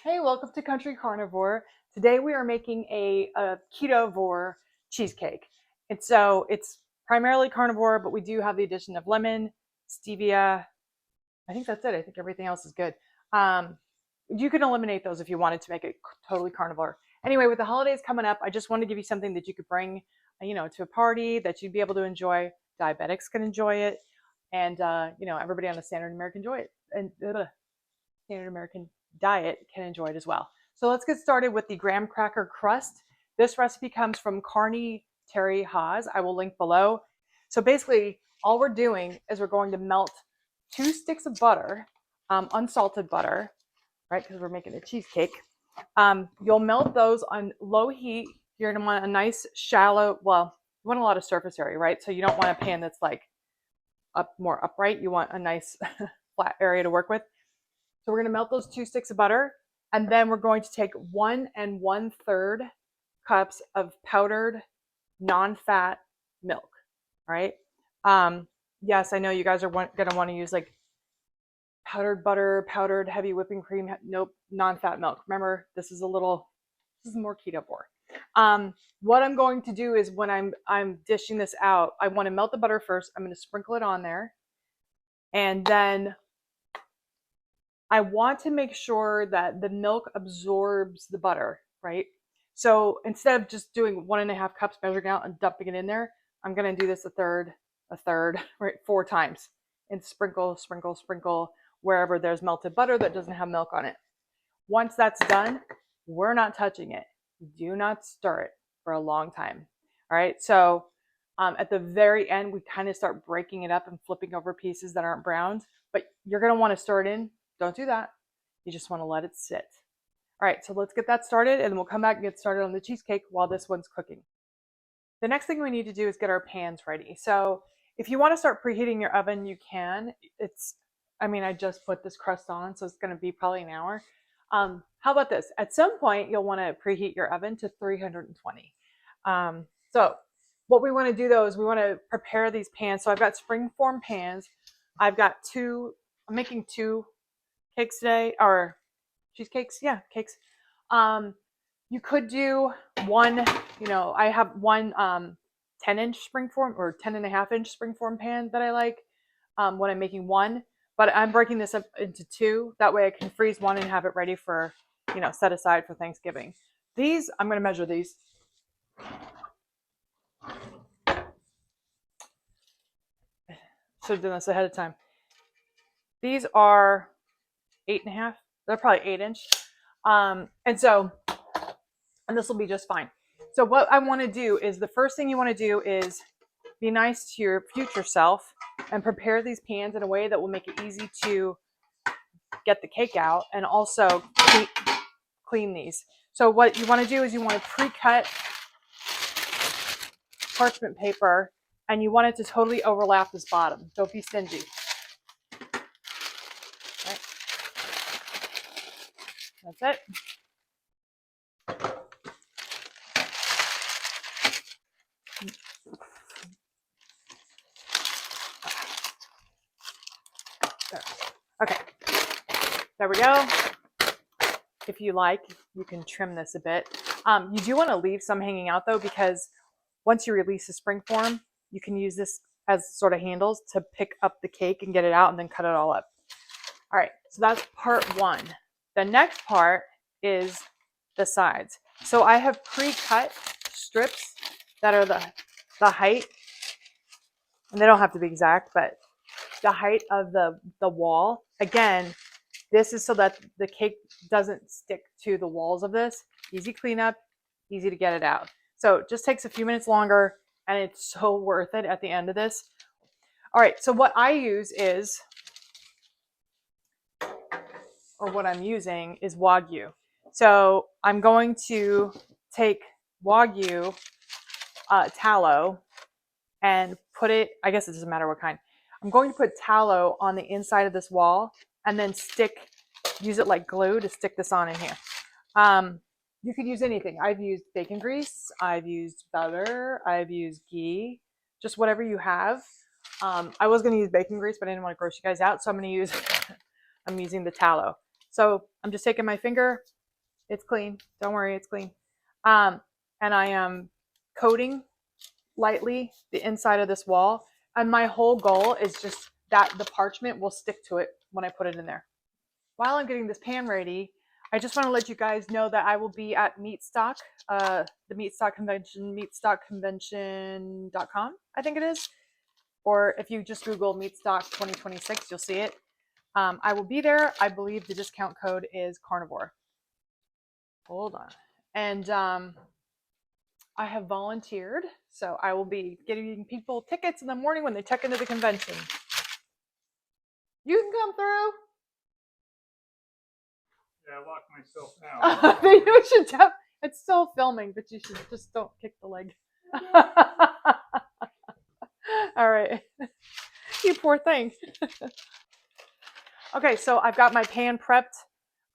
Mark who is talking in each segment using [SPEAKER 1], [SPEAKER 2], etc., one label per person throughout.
[SPEAKER 1] Hey, welcome to Country Carnivore. Today we are making a Ketovore cheesecake. And so it's primarily carnivore, but we do have the addition of lemon, stevia. I think that's it. I think everything else is good. Um, you can eliminate those if you wanted to make it totally carnivore. Anyway, with the holidays coming up, I just wanted to give you something that you could bring, to a party that you'd be able to enjoy. Diabetics can enjoy it, and everybody on the standard American enjoy it, and standard American diet can enjoy it as well. So let's get started with the graham cracker crust. This recipe comes from Carni-Terri Haas. I will link below. So basically, all we're doing is we're going to melt 2 sticks of butter, unsalted butter, right? Because we're making a cheesecake. You'll melt those on low heat. You're going to want a nice shallow, well, you want a lot of surface area, right? So you don't want a pan that's like more upright. You want a nice flat area to work with. So we're going to melt those 2 sticks of butter, and then we're going to take 1 1/3 cups of powdered non-fat milk. All right. Yes, I know you guys are going to want to use like powdered butter, powdered heavy whipping cream. Nope, non-fat milk. Remember, this is more ketovore. What I'm going to do is when I'm dishing this out, I want to melt the butter first. I'm going to sprinkle it on there, and then I want to make sure that the milk absorbs the butter, right? So instead of just doing 1.5 cups, measuring out and dumping it in there, I'm going to do this a third, right? 4 times, and sprinkle, sprinkle, sprinkle wherever there's melted butter that doesn't have milk on it. Once that's done, we're not touching it. Do not stir it for a long time. All right. So at the very end, we kind of start breaking it up and flipping over pieces that aren't browned, but you're going to want to stir it in. Don't do that. You just want to let it sit. All right, so let's get that started, and then we'll come back and get started on the cheesecake while this one's cooking. The next thing we need to do is get our pans ready. So if you want to start preheating your oven, you can. I just put this crust on, so it's going to be probably an hour. How about this? At some point, you'll want to preheat your oven to 320. So what we want to do though is we want to prepare these pans. So I've got springform pans. I've got I'm making 2 cakes today, or cheesecakes. Yeah, cakes. You could do one, I have one 10-inch springform or 10.5-inch springform pan that I like when I'm making one, but I'm breaking this up into 2. That way I can freeze one and have it ready for, set aside for Thanksgiving. These, I'm going to measure these. Should have done this ahead of time. These are 8.5. They're probably 8-inch. And this will be just fine. So what I want to do is, the first thing you want to do is be nice to your future self and prepare these pans in a way that will make it easy to get the cake out and also clean these. So what you want to do is you want to pre-cut parchment paper, and you want it to totally overlap this bottom. Don't be stingy. Right. That's it. There. Okay, there we go. If you like, you can trim this a bit. You do want to leave some hanging out though, because once you release the springform, you can use this as sort of handles to pick up the cake and get it out and then cut it all up. All right, so that's part 1. The next part is the sides. So I have pre-cut strips that are the height, and they don't have to be exact, but the height of the wall. Again, this is so that the cake doesn't stick to the walls of this. Easy cleanup, easy to get it out. So it just takes a few minutes longer, and it's so worth it at the end of this. All right, so what I use is, or what I'm using is Wagyu. So I'm going to take Wagyu tallow and put it, I guess it doesn't matter what kind. I'm going to put tallow on the inside of this wall and then use it like glue to stick this on in here. You could use anything. I've used bacon grease, I've used butter, I've used ghee, just whatever you have. I was going to use bacon grease, but I didn't want to gross you guys out, so I'm using the tallow. So I'm just taking my finger. It's clean. Don't worry, it's clean. And I am coating lightly the inside of this wall. And my whole goal is just that the parchment will stick to it when I put it in there. While I'm getting this pan ready, I just want to let you guys know that I will be at Meatstock, the Meatstock Convention, meatstockconvention.com, I think it is. Or if you just Google Meatstock 2026, you'll see it. I will be there. I believe the discount code is carnivore. Hold on. And I have volunteered, so I will be getting people tickets in the morning when they check into the convention. You can come through.
[SPEAKER 2] Yeah, I locked myself out.
[SPEAKER 1] Maybe we should have, it's still filming, but you should just don't kick the leg. All right. You poor thing. Okay, so I've got my pan prepped.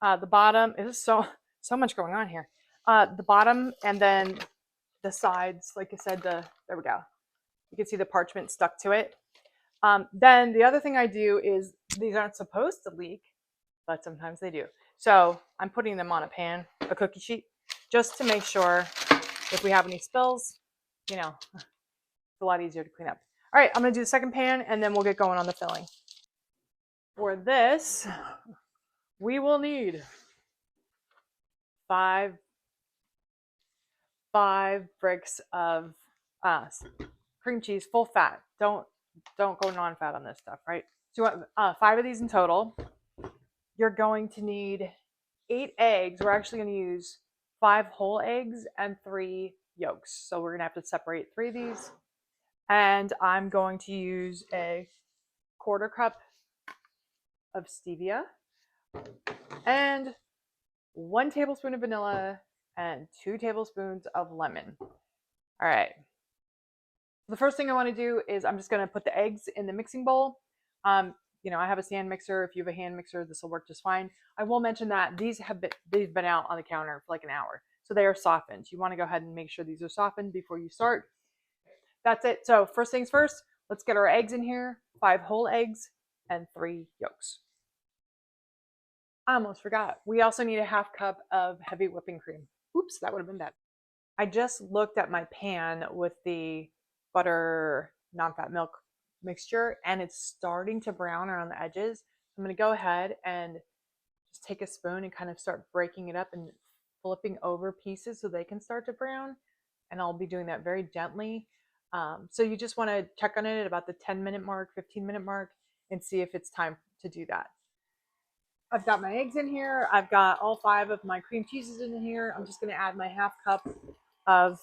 [SPEAKER 1] The bottom, is so much going on here. The bottom and then the sides, like I said, there we go. You can see the parchment stuck to it. Then the other thing I do is, these aren't supposed to leak, but sometimes they do. So I'm putting them on a pan, a cookie sheet, just to make sure if we have any spills, you know, it's a lot easier to clean up. All right, I'm gonna do the second pan and then we'll get going on the filling. For this, we will need five bricks of cream cheese, full fat. Don't go non-fat on this stuff, right? So you want 5 of these in total. You're going to need 8 eggs. We're actually going to use 5 whole eggs and 3 yolks. So we're going to have to separate 3 of these. And I'm going to use a 1/4 cup of stevia and 1 tablespoon of vanilla and 2 tablespoons of lemon. All right. The first thing I want to do is I'm just going to put the eggs in the mixing bowl. You know, I have a stand mixer. If you have a hand mixer, this will work just fine. I will mention that they've been out on the counter for like an hour, so they are softened. You want to go ahead and make sure these are softened before you start. That's it. So first things first, let's get our eggs in here. 5 whole eggs and 3 yolks. I almost forgot. We also need a 1/2 cup of heavy whipping cream. Oops, that would have been bad. I just looked at my pan with the butter non-fat milk mixture and it's starting to brown around the edges. I'm going to go ahead and just take a spoon and kind of start breaking it up and flipping over pieces so they can start to brown. And I'll be doing that very gently. So you just want to check on it at about the 10-minute mark, 15-minute mark, and see if it's time to do that. I've got my eggs in here. I've got all 5 of my cream cheeses in here. I'm just going to add my 1/2 cup of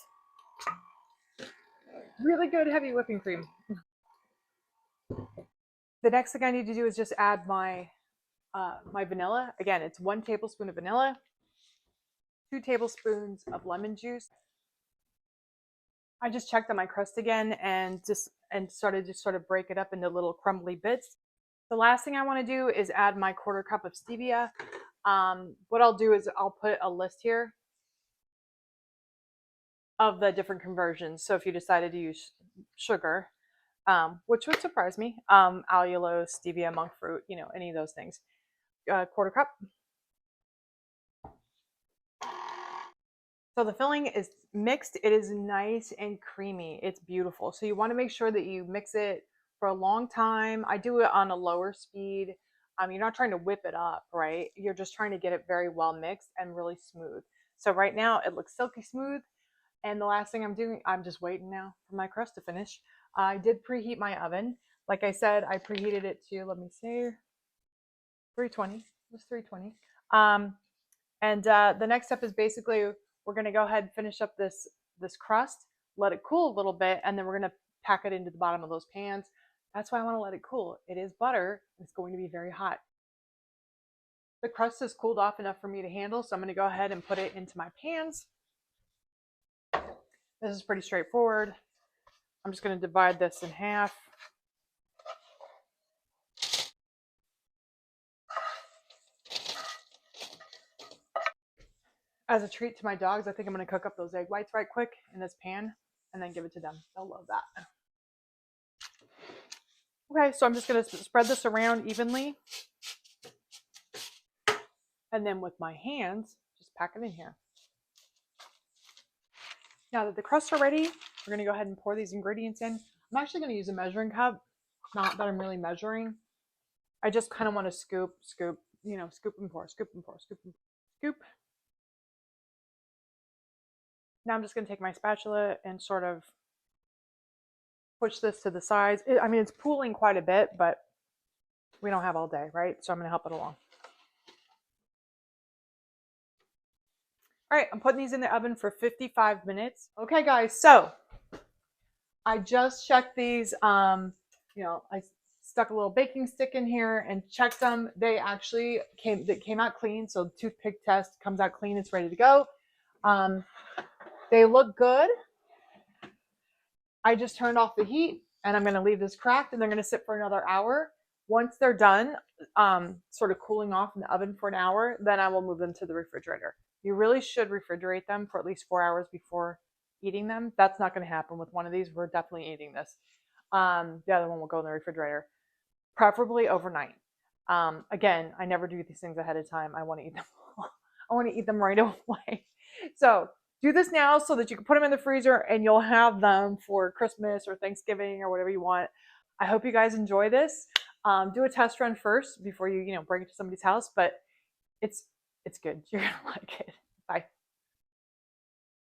[SPEAKER 1] really good heavy whipping cream. The next thing I need to do is just add my my vanilla. Again, it's 1 tablespoon of vanilla, 2 tablespoons of lemon juice. I just checked on my crust again and started to sort of break it up into little crumbly bits. The last thing I want to do is add my 1/4 cup of stevia. What I'll do is I'll put a list here of the different conversions. So if you decided to use sugar, which would surprise me, allulose, stevia, monk fruit, you know, any of those things, 1/4 cup. So the filling is mixed. It is nice and creamy. It's beautiful. So you want to make sure that you mix it for a long time. I do it on a lower speed. You're not trying to whip it up, right? You're just trying to get it very well mixed and really smooth. So right now it looks silky smooth. And the last thing I'm doing, I'm just waiting now for my crust to finish. I did preheat my oven. Like I said, I preheated it to, let me see, 320. It was 320. And the next step is basically we're going to go ahead and finish up this crust, let it cool a little bit, and then we're going to pack it into the bottom of those pans. That's why I want to let it cool. It is butter. It's going to be very hot. The crust has cooled off enough for me to handle, so I'm going to go ahead and put it into my pans. This is pretty straightforward. I'm just going to divide this in half. As a treat to my dogs, I think I'm going to cook up those egg whites right quick in this pan and then give it to them. They'll love that. Okay, so I'm just going to spread this around evenly. and then with my hands, just pack it in here. Now that the crusts are ready, we're going to go ahead and pour these ingredients in. I'm actually going to use a measuring cup. Not that I'm really measuring. I just kind of want to scoop, scoop, you know, scoop and pour, scoop and pour, scoop and scoop. Now I'm just going to take my spatula and sort of push this to the sides. I mean, it's pooling quite a bit, but we don't have all day, right? So I'm going to help it along. All right, I'm putting these in the oven for 55 minutes. Okay, guys, so I just checked these. You know, I stuck a little baking stick in here and checked them. They actually came out clean. So the toothpick test comes out clean. It's ready to go. They look good. I just turned off the heat and I'm going to leave this cracked and they're going to sit for another hour. Once they're done, sort of cooling off in the oven for an hour, then I will move them to the refrigerator. You really should refrigerate them for at least 4 hours before eating them. That's not going to happen with one of these. We're definitely eating this. The other one will go in the refrigerator, preferably overnight. Again, I never do these things ahead of time. I want to eat them. I want to eat them right away. So do this now so that you can put them in the freezer and you'll have them for Christmas or Thanksgiving or whatever you want. I hope you guys enjoy this. Do a test run first before you bring it to somebody's house, but it's good. You're gonna like it. Bye.